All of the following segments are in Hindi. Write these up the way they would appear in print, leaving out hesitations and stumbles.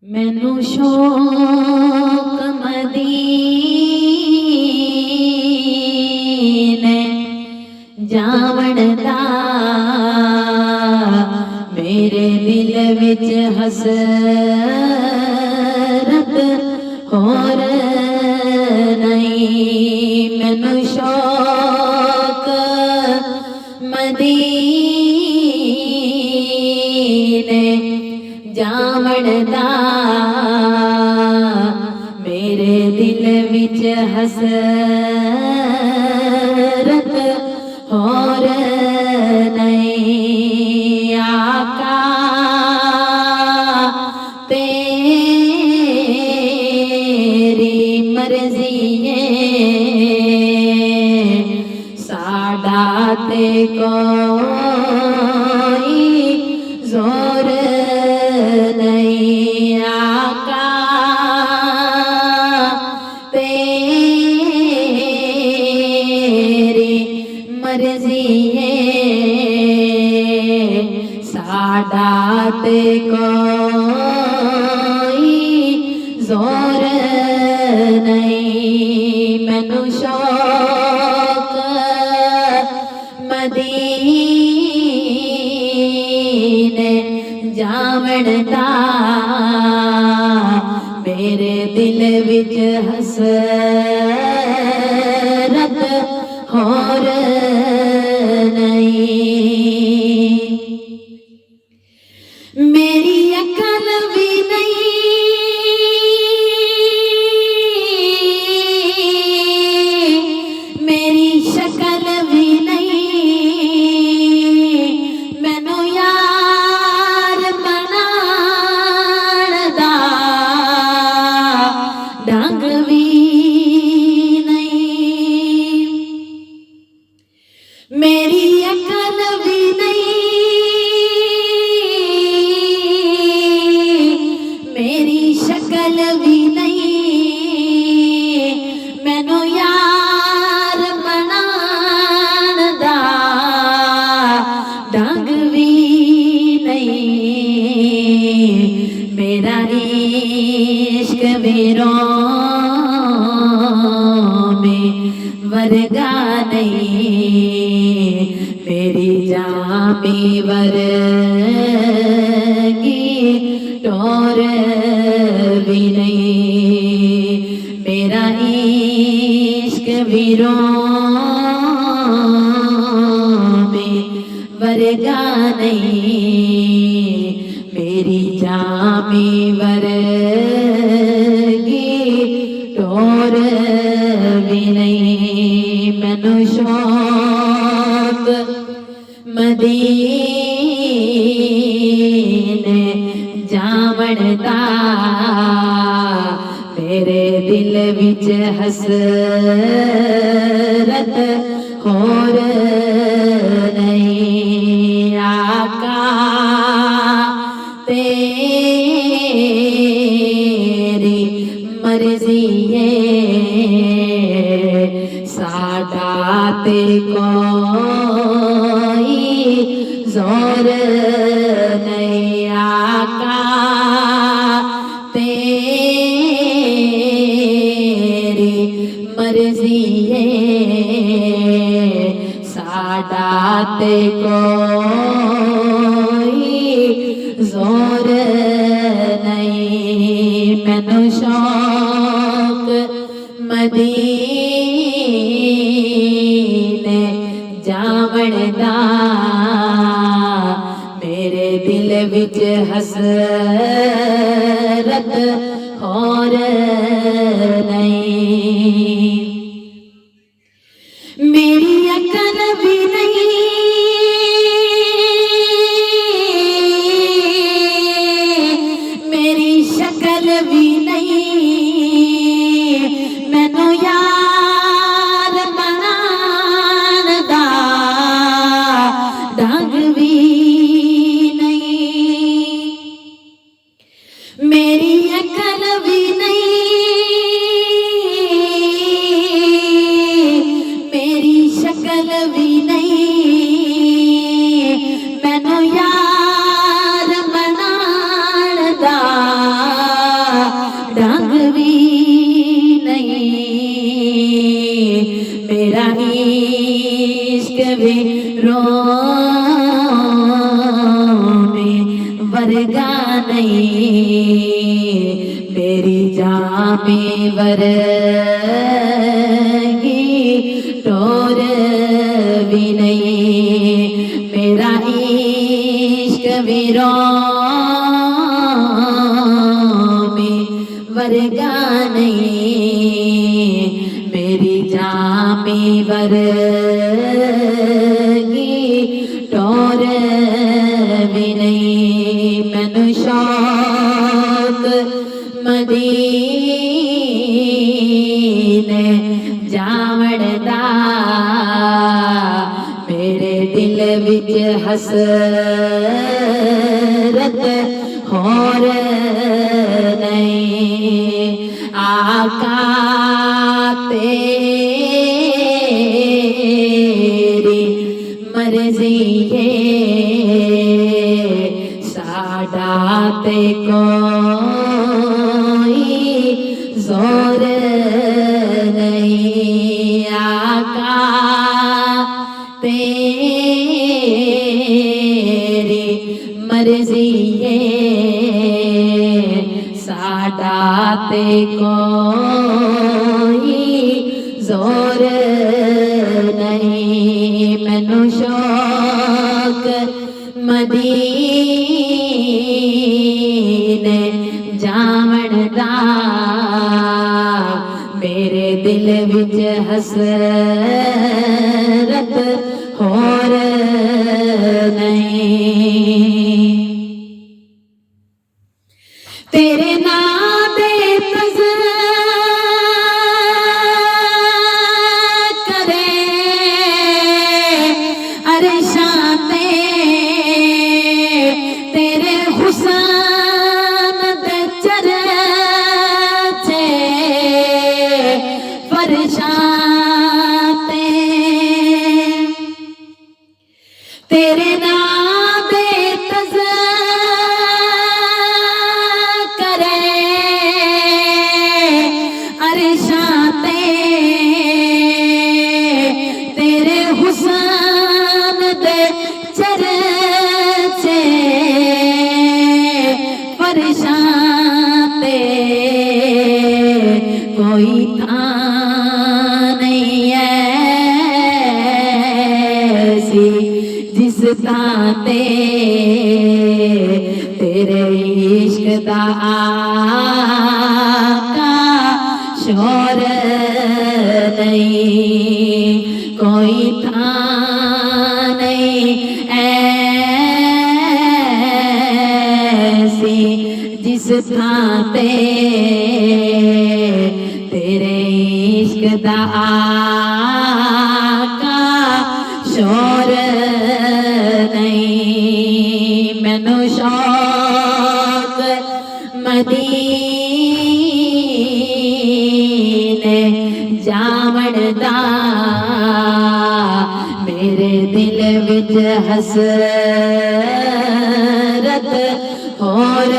मैनू शौक मदीने जावण दा मेरे दिल विच हसरत होर नहीं। मैनू शौक मदीने जावण दा मेरे दिल विच हसरत होर नहीं। आका तेरी मर्जी है साडा ते कोई जोर नहीं। आका तेरी मर्जी है साडा ते कोई जोर नहीं। मैनू शौक मदीने जावण दा मेरे दिल विच हसरत होर नहीं। मेरी अकल भी नहीं मेरी शक्ल भी नहीं मैनू यार बनाण दा ढंग भी नहीं। मेरी अकल भी नहीं मेरी शक्ल भी नहीं मैनू यार बनाण दा ढंग भी नहीं। मेरा इश्क वीरों में वर्गा नहीं मेरी जामी वर्गी टोर भी नहीं। मेरा इश्क वीरों में वर्गा नहीं मेरी जामी वर्गी टोर भी नहीं। मैनू शौक मदीने जावण दा मेरे दिल विच हसरत होर नहीं। आका तेरी मर्जी है साडा ते कोई जोर नहीं। आका तेरी मर्जी है साडा ते कोई जोर नहीं। मैनू शौक मदीने जावण दा मेरे दिल विच हसरत होर नहीं। मेरी अकल भी नहीं मेरी शक्ल भी नहीं मैनू यार बनाण दा ढंग भी नहीं। मेरी अकल भी नहीं मेरी शक्ल भी नहीं मैनू यार बनाण दा नहीं मेरी जामी वर्गी टोर भी नहीं मेरा इश्क वीरों वर्गा नहीं मेरी जामी वर्गी टोर भी नहीं मैनू शौक मदीने जावण दा मेरे दिल विच हसरत होर नहीं आका तेरी मर्जी है साडा ते कोई जोर नहीं आका तेरी मर्जी है साडा ते कोई जोर नहीं मैनू शौक मदीने जावण दा मेरे दिल विच हसरत होर नहीं तेरे नाम दे करे अरशां ते तेरे हुस्न दे चर्चे फरशां ते तेरे नाम दे तेरे हुस्न दे चर्चे फरशां ते कोई था नहीं ऐसी जिस ताते तेरे इश्क दा आका शोर नहीं कोई था नहीं ऐसी जिस थाते तेरे इश्क दा आका शोर नहीं मैनू शौक मदीने जावण दा मेरे दिल विच हसरत होर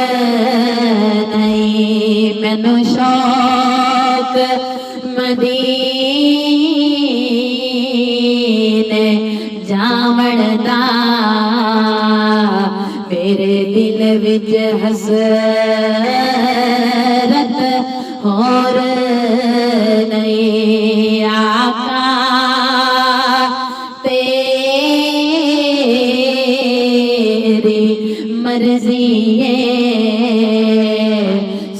नहीं मैनू शौक मदीने जावण दा मेरे दिल विच हसरत होर नहीं आका तेरी मर्जी है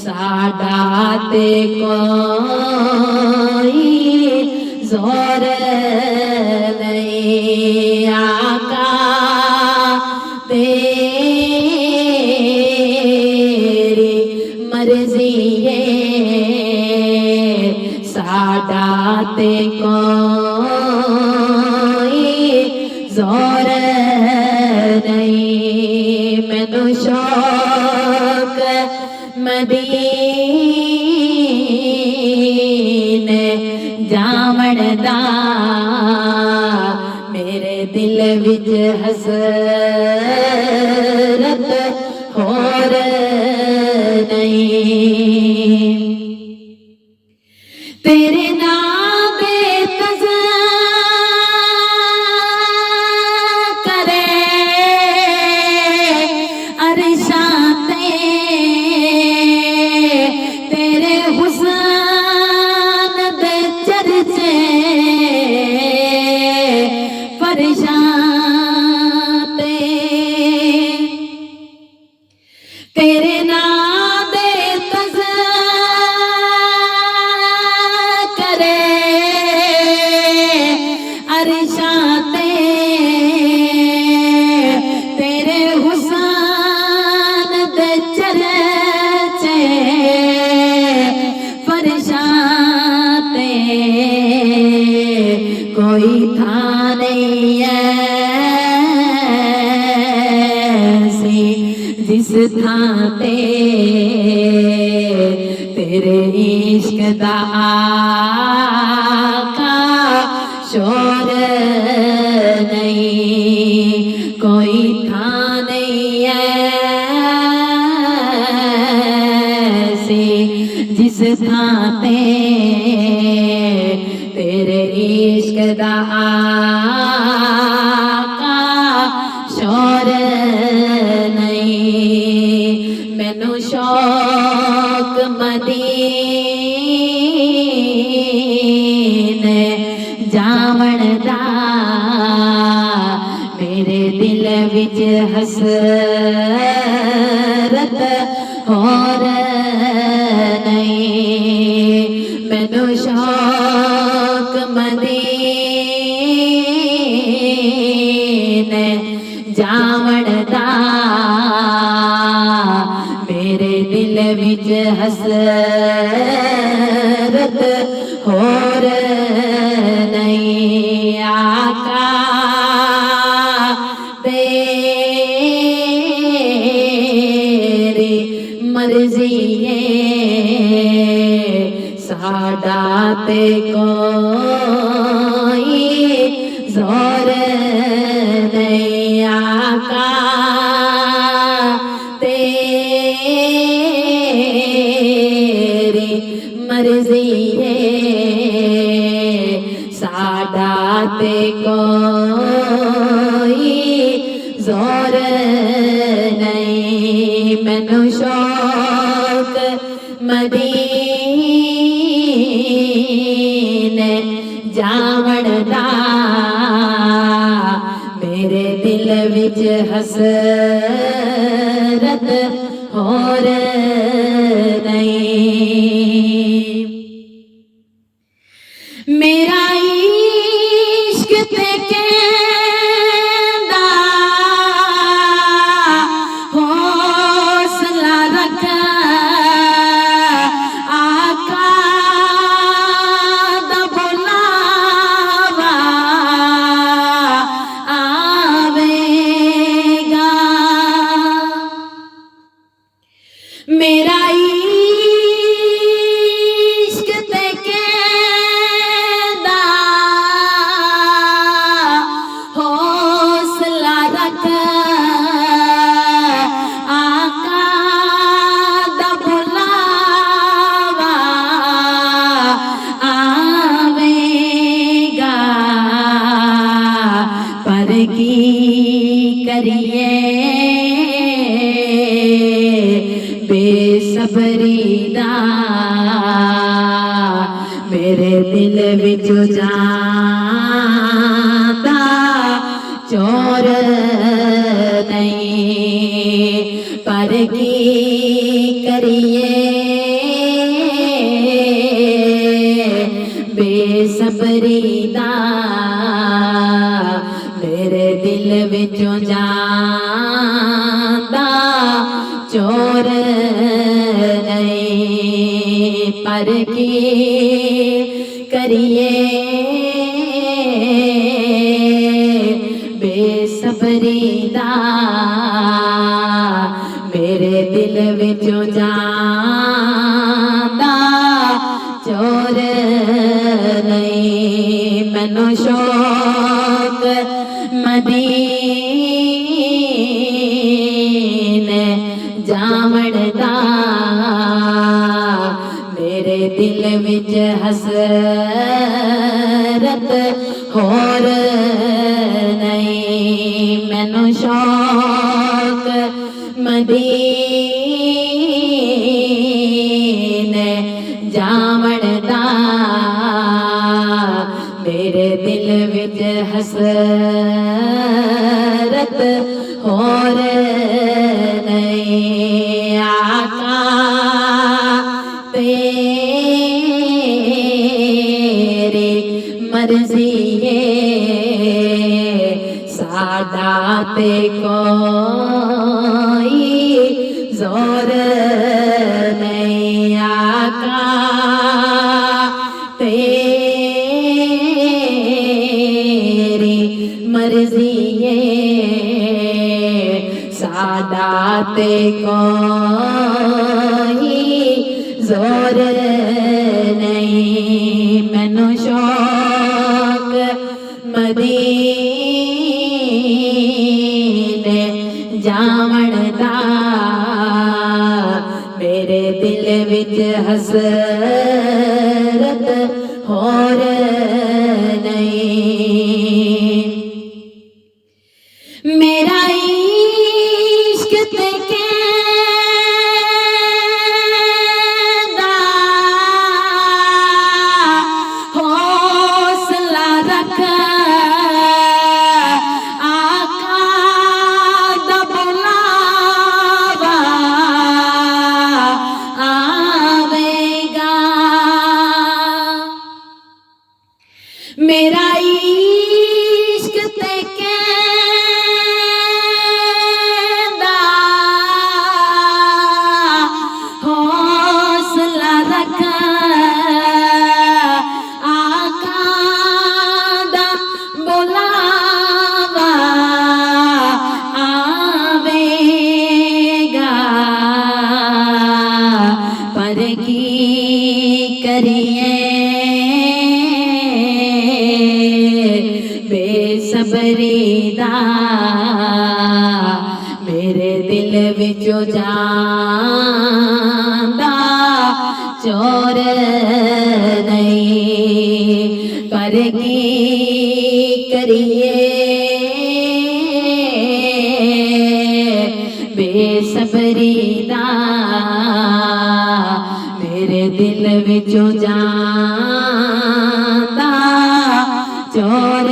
साडा ते कोई जोर नहीं आका तेरी मर्जी है साडा ते कोई जोर नहीं मैनू शौक मदीने जावण दा मेरे दिल विच हसरत होर नहीं तेरे नाम दे करे अरशां ते कोई था नहीं ऐसी जिस थां ते तेरे इश्क दा आका शोर नहीं, कोई था नहीं ऐसी जिस थां ते तेरे इश्क दा आका शोर नहीं। मैनू शौक मदीने जावण दा, मेरे दिल विच हसरत होर नहीं। मैनू शौक मदीने जावण दा, मेरे दिल विच हसरत होर नहीं। आका तेरी मर्जी है साडा ते कोई जोर नहीं। आका तेरी मर्जी है साडा ते कोई जोर नहीं। मैनू शौक मदीने जावण दा, मेरे दिल विच हसरत होर नहीं। मेरा इश्क ते कहंदा हौसला रख, आका दा बुलावा आवेगा। मेरा इश्क ते कहंदा हौसला रख, आका दा बुलावा आवेगा। पर की करिए बेसबरी दा, मेरे दिल विच जांदा चोर नहीं। पर की करिए बेसबरी दा, मेरे दिल विच जांदा चोर नहीं। पर की करिए बेसबरी दा, मेरे दिल विचों जांदा चोर नहीं। मैनू शौक मदीने जावण दा, मेरे दिल विच हसरत होर नहीं। मैनू शौक मदीने जावण दा, मेरे दिल विच हसरत होर नहीं। आका तेरी मर्जी है साडा ते कोई जोर नहीं। आका तेरी ते कोई जोर नहीं। मैनू शौक मदीने जावण दा, मेरे दिल विच हसरत होर नहीं। मेरा इश्क ते कहंदा हौसला रख, आका दा बुलावा आवेगा। मेरा इश्क ते कहंदा हौसला रख, आका दा बुलावा आवेगा। पर की करिए बेसबरी दा, मेरे दिल विचों जांदा चोर नहीं। पर की करिए बेसबरी दा, मेरे दिल विचों जांदा चोर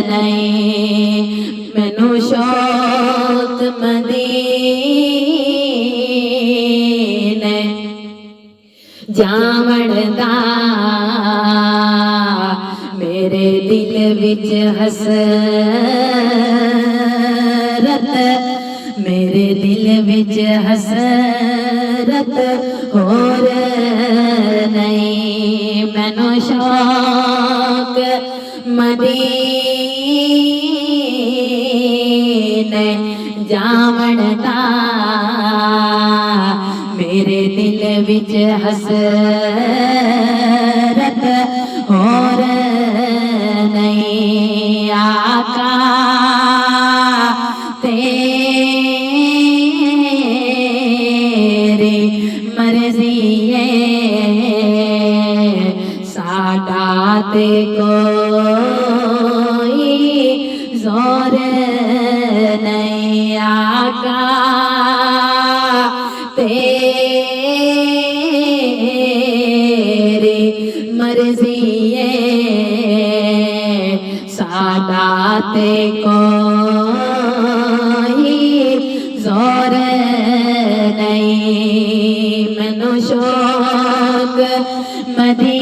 नहीं। मैनू शौक मदीने जावण दा, मेरे दिल विच हसरत, मेरे दिल विच हसरत होर नहीं। मैनू शौक मदीने जावण दा, मेरे दिल विच हसरत होर नहीं। आका तेरी मर्जी है, साडा ते कोई जोर नहीं। आका तेरी मर्जी है, साडा ते कोई जोर नहीं। मैनू शौक मदीने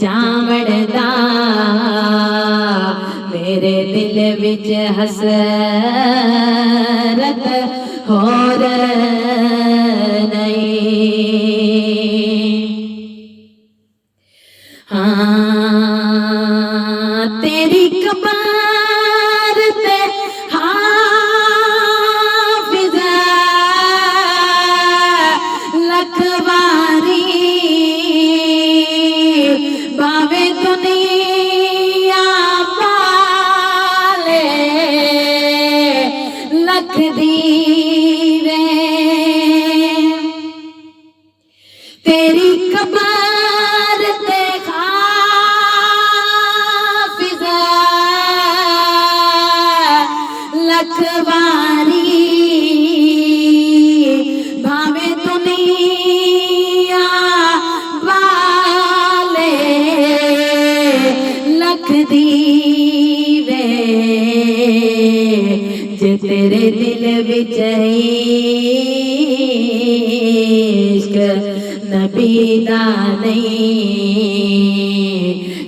जावण दा, मेरे दिल विच हसरत होर नहीं। हाँ तेरी कबार ते हाफिज़ लखवारी, बावे दुनिया पाले लख दीवे। तेरी कबार ते हाफिज़ लखवारी, भावे दुनिया वाले लख दीवे। जे तेरे दिल विच इश्क नबी दा नहीं,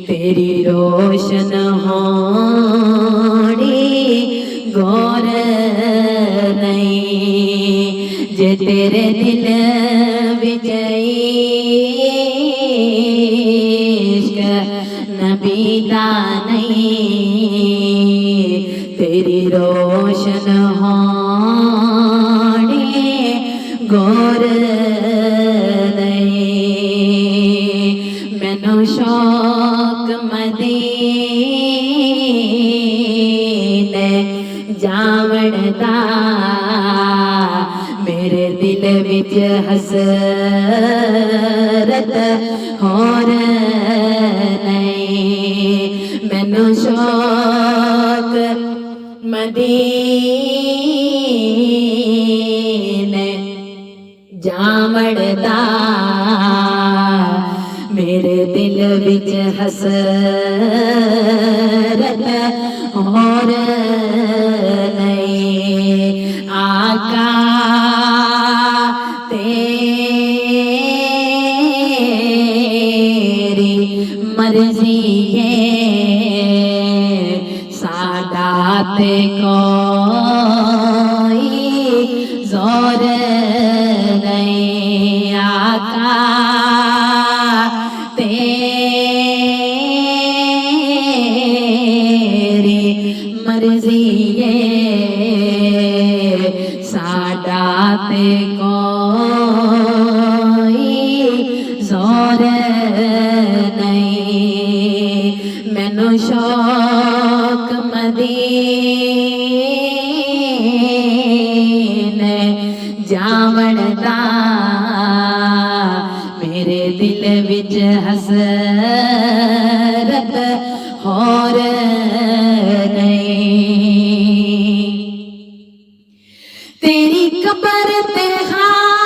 तेरी रोशन होनी गौर नहीं। जे तेरे दिल विच इश्क नबी दा नहीं, रोशन होनी गौर नहीं। मैनू शौक मदीने जावण दा मेरे दिल विच हसरत होर नहीं। मैनू शौक मदीने जावण दा मेरे दिल विच हसरत होर नहीं। आका तेरी मर्जी है साडा ते कोई जोर नहीं। आका तेरी मर्जी है साडा ते कोई जोर नहीं। मैनू शौक मदीने जावण दा मेरे दिल विच हसरत होर नहीं। तेरी कबर ते हाफिज़ा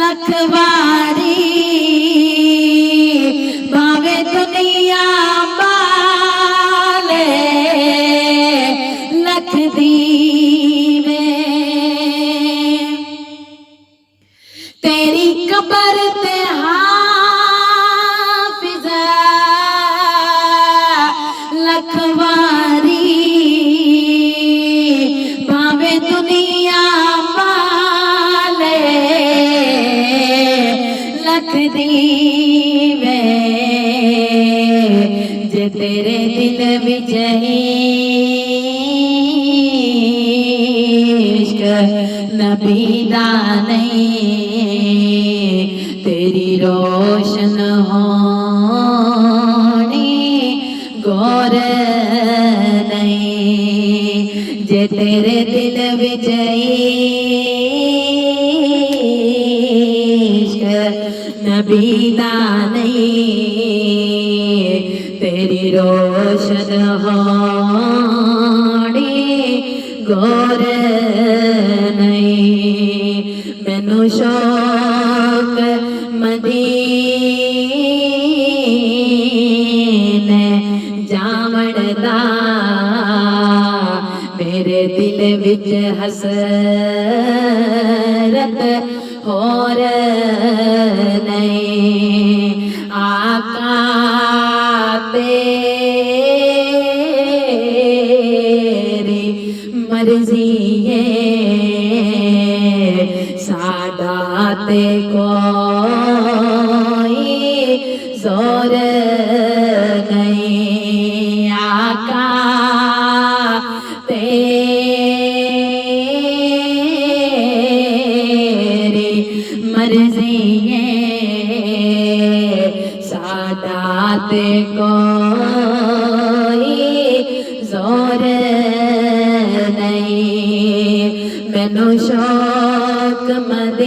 लखवारी भावे दुनिया बाले लख दीवे। तेरी कबर ते हाफिज़ा लखवारी भावे दुनिया वाले लख दीवे। जे तेरे दिल विच इश्क नबी दा नहीं तेरी रोशन होनी गौर नहीं। जे तेरे दिल विच इश्क नबी दा नहीं तेरी रोशन होनी गौर नहीं। मैनू शौक मदीने जावण दा मेरे दिल विच हसरत होर नहीं। आका तेरी मर्जी है साडा ते कोई जोर नहीं। आका तेरी मर्जी है साडा ते कोई जोर नहीं। मैनू शौक मदीने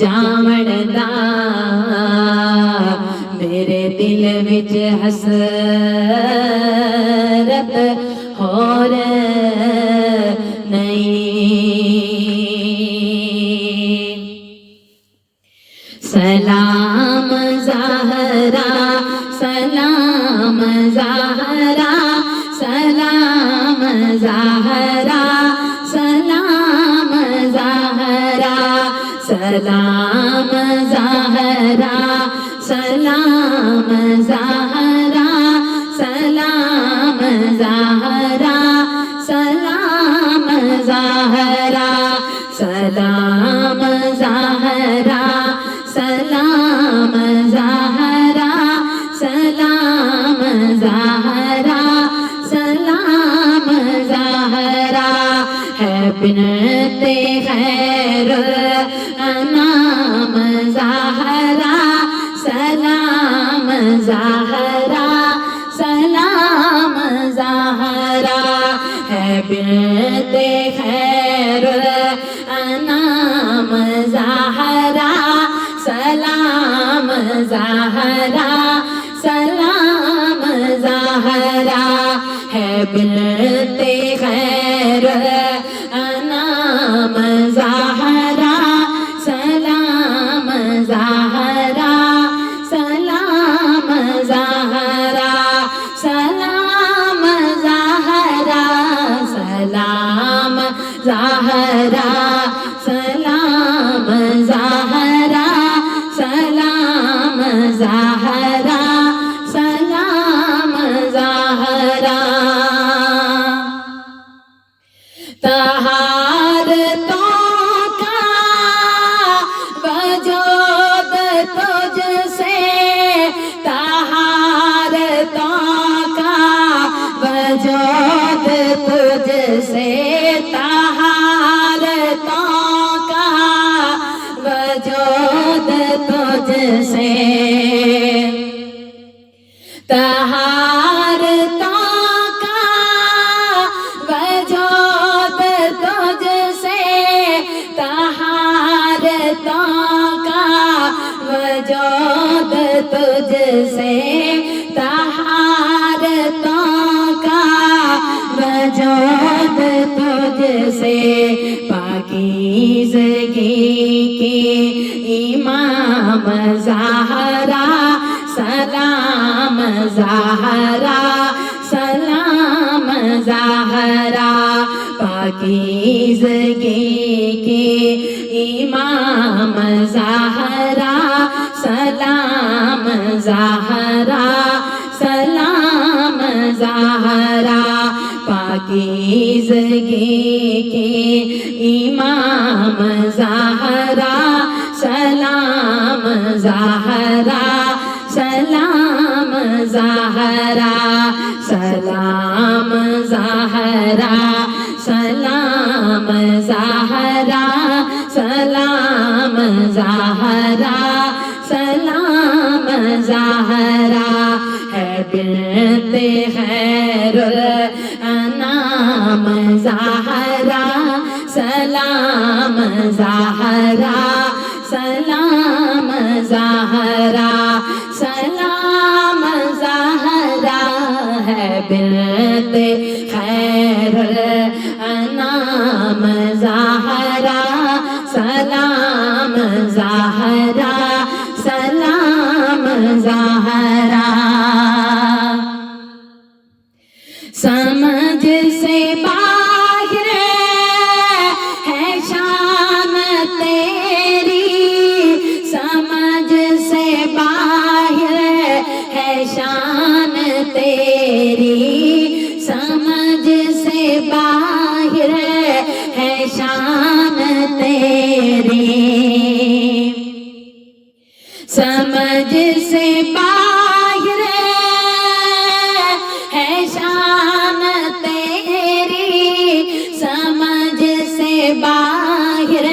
जावण दा मेरे दिल विच हसरत होर नहीं। सलाम ज़हरा सलाम ज़हरा सलाम ज़हरा सलाम ज़हरा सलाम ज़हरा सलाम ज़हरा सलाम ज़हरा सलाम ज़हरा सलाम ज़हरा ज़हरा सलाम ज़हरा है बिनते खैर अनाम ज़हरा सलाम ज़हरा सलाम ज़हरा सलाम ज़हरा सलाम ज़हरा सलाम ज़हरा सलाम ज़हरा सलाम ज़हरा तहारतों का वजूद तुझसे तहारतों का वजूद तुझसे तहारतों का वजूद तुझसे तहारतों का वजूद तुझसे तहारतों का वजूद तुझसे तहारतों का वजूद तुझसे पाकीज़गी की इमाम ज़हरा सलाम ज़हरा सलाम ज़हरा पाकीज़गी की इमाम ज़हरा सलाम ज़हरा सलाम ज़हरा पाकीज़गी की इमाम ज़हरा सलाम ज़हरा सलाम ज़हरा सलाम ज़हरा सलाम ज़हरा सलाम ज़हरा सलाम ज़हरा है बिनते खैरुल अनाम ज़हरा सलाम ज़हरा सलाम ज़हरा सलाम ज़हरा है बिनते खैरुल अनाम ज़हरा सलाम ज़हरा सलाम ज़हरा समझ से बाहर है शान तेरी समझ से बाहर है शान तेरी समझ से बाहर है शान तेरी समझ से बाहर है शान तेरी समझ से बाहर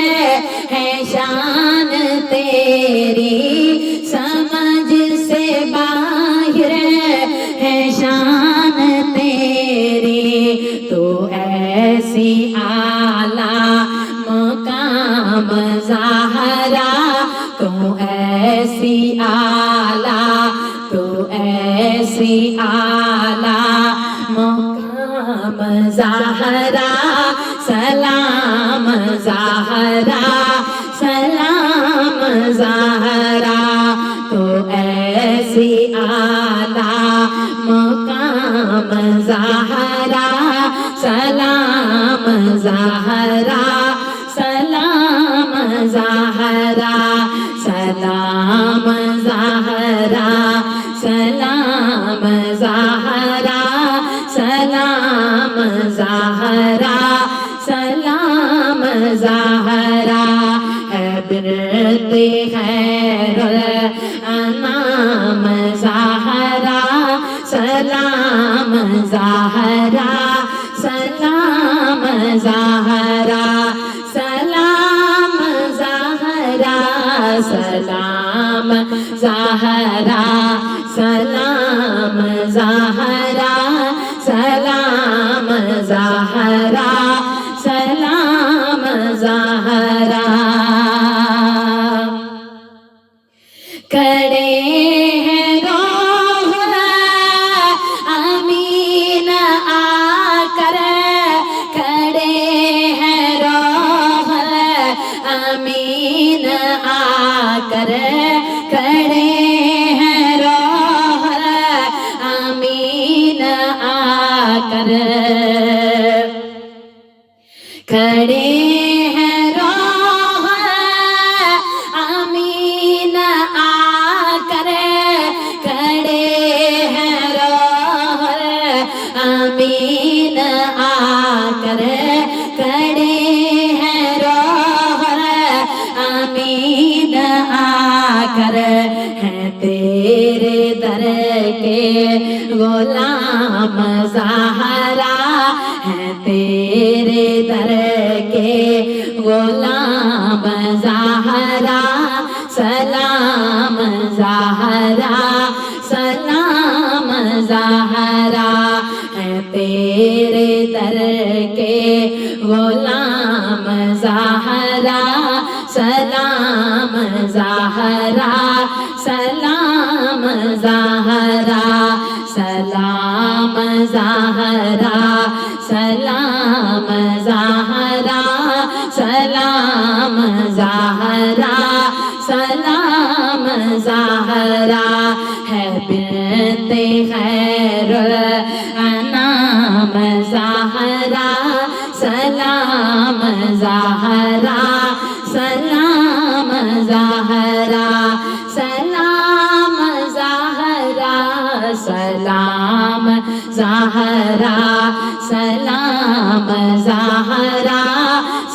है शान तेरी समझ से बाहर है शान तेरी तो ऐसी आला मकाम ज़हरा तो ऐसी आला तो ऐसी आला मकाम ज़हरा सलाम ज़हरा सलाम ज़हरा तो ऐसी आला मकाम ज़हरा सलाम ज़हरा सलाम ज़हरा सलाम ज़हरा सलाम ज़हरा सलाम ज़हरा सलाम ज़हरा है बिनते खैरुल अनाम ज़हरा सलाम ज़हरा सलाम ज़हरा सलाम ज़हरा सलाम ज़हरा सलाम ज़हरा सलाम ज़हरा सलाम ज़हरा खड़े हैं रोह अमीन आकर, खड़े हैं रोह अमीन आकर, खड़े हैं रोह अमीन आकर, खड़े हैं रोह अमीन आकर, खड़े हैं रोह अमीन आकर, खड़े हैं रोह अमीन आकर, हैं तेरे दर के गुलाम ज़हरा, हैं तेरे दर के गुलाम ज़हरा, सलाम ज़हरा, सलाम ज़हरा, हैं तेरे दर के गुलाम ज़हरा, सलाम ज़हरा, सलाम ज़हरा, सलाम ज़हरा, सलाम ज़हरा, सलाम ज़हरा, सलाम ज़हरा, है बिनते खैरुल अनाम ज़हरा, सलाम ज़हरा, सलाम ज़हरा, सलाम ज़हरा, सलाम ज़हरा, सलाम ज़हरा,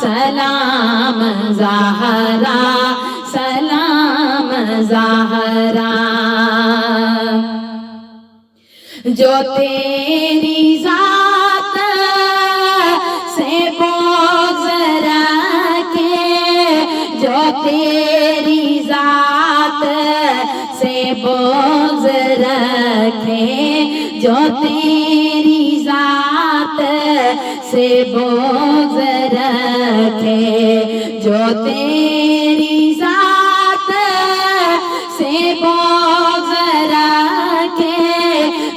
सलाम ज़हरा, सलाम ज़हरा, जो तेरी ज़ात से बोझ रखे, जो तेरी ज़ात से बोझ रखे, जो तेरी ज़ात से बोझ रखे, जो तेरी ज़ात से बोझ रखे,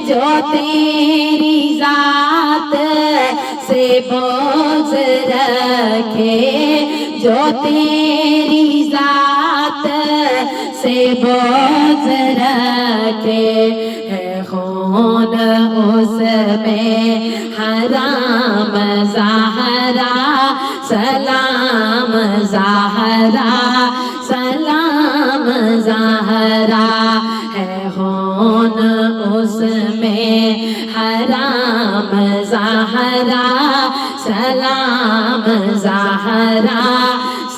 जो तेरी ज़ात से बोझ रखे, जो तेरी ज़ात से बोझ रखे, है खून उसमें हराम ज़हरा, सलाम ज़हरा, सलाम ज़हरा, है खून उसमें हराम ज़हरा, सलाम ज़हरा,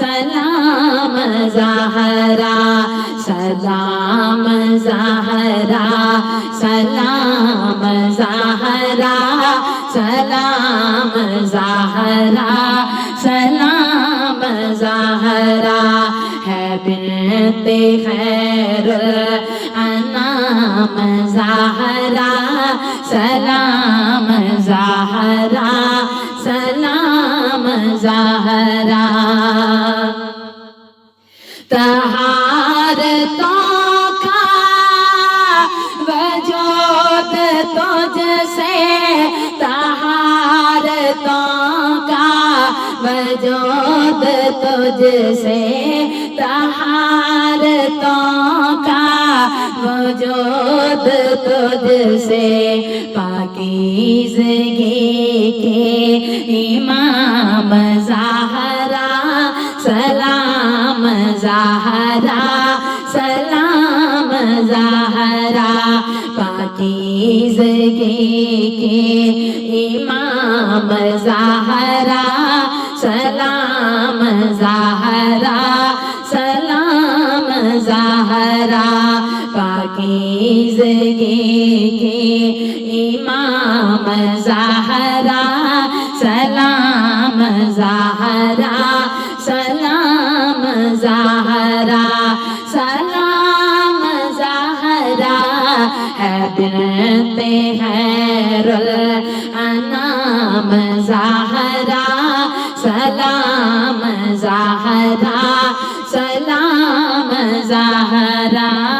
सलाम ज़हरा, सलाम ज़हरा, सलाम ज़हरा, सलाम ज़हरा, सलाम ज़हरा, है बिनते खैरुल अनाम ज़हरा, सलाम ज़हरा, सलाम ज़हरा, तहारतों का वजूद तुझसे, तहारतों का वजूद तुझसे, तहारतों का वजूद तुझसे, पाकीज़गी के इमाम ज़हरा, सलाम ज़हरा, सलाम ज़हरा, पाकीज़गी के इमाम ज़हरा, सलाम ज़हरा, सलाम ज़हरा, पाकीज़गी के इमाम ज़हरा, सलाम ज़हरा, सलाम ज़हरा, सलाम ज़हरा, है बिनते खैरुल अनाम ज़हरा, सलाम ज़हरा, सलाम ज़हरा